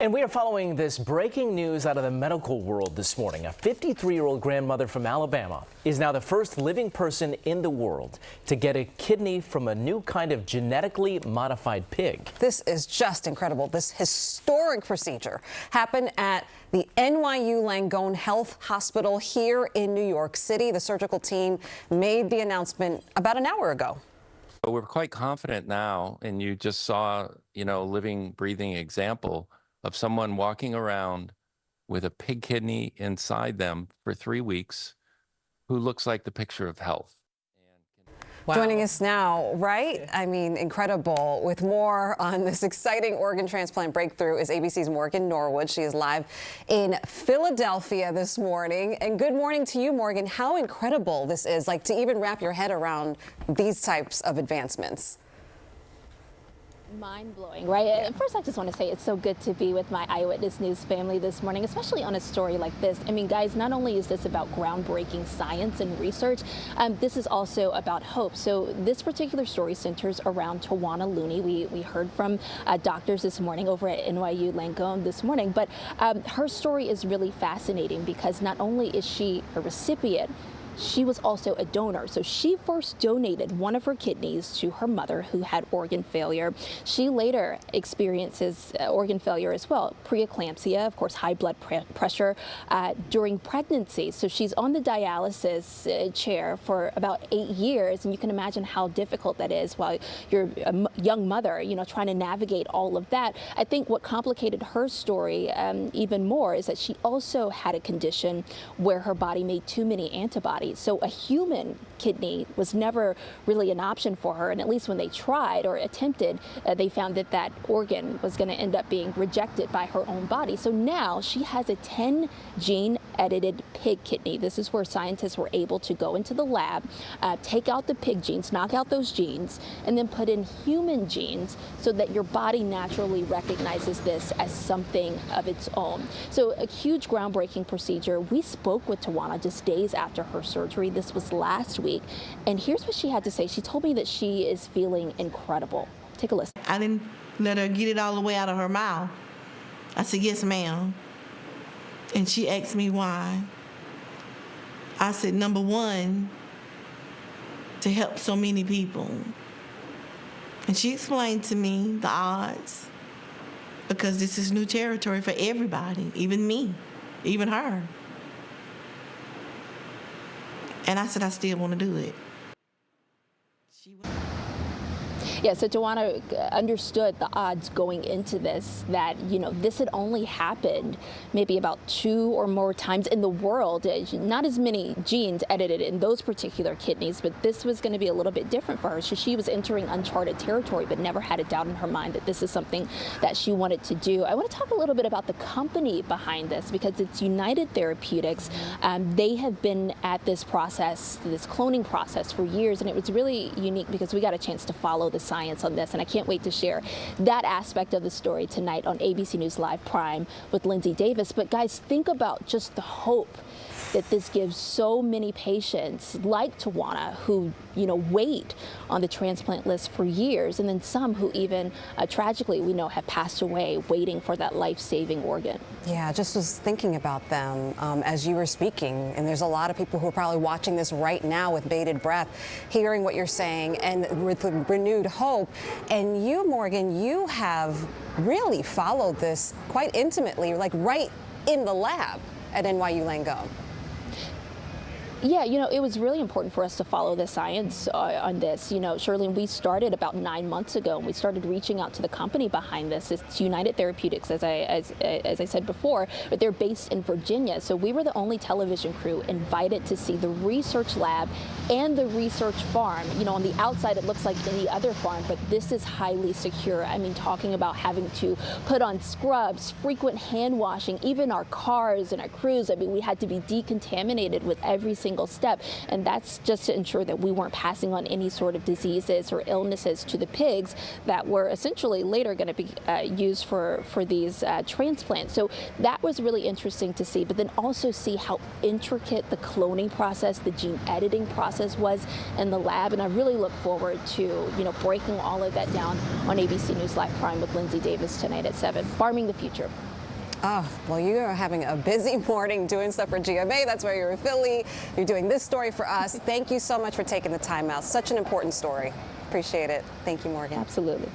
And we are following this breaking news out of the medical world this morning. A 53-year-old grandmother from Alabama is now the first living person in the world to get a kidney from a new kind of genetically modified pig. This is just incredible. This historic procedure happened at the NYU Langone Health Hospital here in New York City. The surgical team made the announcement about an hour ago. But we're quite confident now, and you just saw, living, breathing example of someone walking around with a pig kidney inside them for 3 weeks who looks like the picture of health. Wow. Joining us now, right? I mean, incredible. With more on this exciting organ transplant breakthrough is ABC's Morgan Norwood. She is live in Philadelphia this morning. And good morning to you, Morgan. How incredible this is, like, to even wrap your head around these types of advancements. Mind-blowing, right? Yeah. First, I just want to say it's so good to be with my Eyewitness News family this morning, especially on a story like this. I mean, guys, not only is this about groundbreaking science and research, this is also about hope. So this particular story centers around Tawana Looney. We heard from doctors this morning over at NYU Langone this morning, but her story is really fascinating because not only is she a recipient, she was also a donor. So she first donated one of her kidneys to her mother who had organ failure. She later experiences organ failure as well, preeclampsia, of course, high blood pressure during pregnancy. So she's on the dialysis chair for about 8 years. And you can imagine how difficult that is while you're a young mother, trying to navigate all of that. I think what complicated her story even more is that she also had a condition where her body made too many antibodies. So a human kidney was never really an option for her. And at least when they tried or attempted, they found that that organ was going to end up being rejected by her own body. So now she has a 10-gene edited pig kidney. This is where scientists were able to go into the lab, take out the pig genes, knock out those genes, and then put in human genes so that your body naturally recognizes this as something of its own. So a huge groundbreaking procedure. We spoke with Tawana just days after her surgery. This was last week. And here's what she had to say. She told me that she is feeling incredible. Take a listen. I didn't let her get it all the way out of her mouth. I said, "Yes, ma'am." And she asked me why. I said, number one, to help so many people. And she explained to me the odds, because this is new territory for everybody, even me, even her. And I said, I still want to do it. Yeah, so Tawana understood the odds going into this, that, this had only happened maybe about 2 or more times in the world. Not as many genes edited in those particular kidneys, but this was going to be a little bit different for her. So she was entering uncharted territory, but never had a doubt in her mind that this is something that she wanted to do. I want to talk a little bit about the company behind this, because it's United Therapeutics. They have been at this process, this cloning process, for years, and it was really unique because we got a chance to follow the science on this, and I can't wait to share that aspect of the story tonight on ABC News Live Prime with Lindsay Davis. But guys, think about just the hope that this gives so many patients like Tawana who, wait on the transplant list for years, and then some who even tragically we know have passed away waiting for that life-saving organ. Yeah, I just was thinking about them as you were speaking, and there's a lot of people who are probably watching this right now with bated breath, hearing what you're saying and with renewed hope. And you, Morgan, you have really followed this quite intimately, like right in the lab at NYU Langone. Yeah, it was really important for us to follow the science on this. Shirley, we started about 9 months ago, and we started reaching out to the company behind this. It's United Therapeutics, as I said before, but they're based in Virginia. So we were the only television crew invited to see the research lab and the research farm. On the outside, it looks like any other farm, but this is highly secure. I mean, talking about having to put on scrubs, frequent hand washing, even our cars and our crews. I mean, we had to be decontaminated with every single step, and that's just to ensure that we weren't passing on any sort of diseases or illnesses to the pigs that were essentially later going to be used for these transplants. So that was really interesting to see, but then also see how intricate the cloning process, the gene editing process was in the lab. And I really look forward to breaking all of that down on ABC News Live Prime with Lindsay Davis tonight at 7. Farming the future. Oh, well, you are having a busy morning doing stuff for GMA. That's why you're in Philly. You're doing this story for us. Thank you so much for taking the time out. Such an important story. Appreciate it. Thank you, Morgan. Absolutely.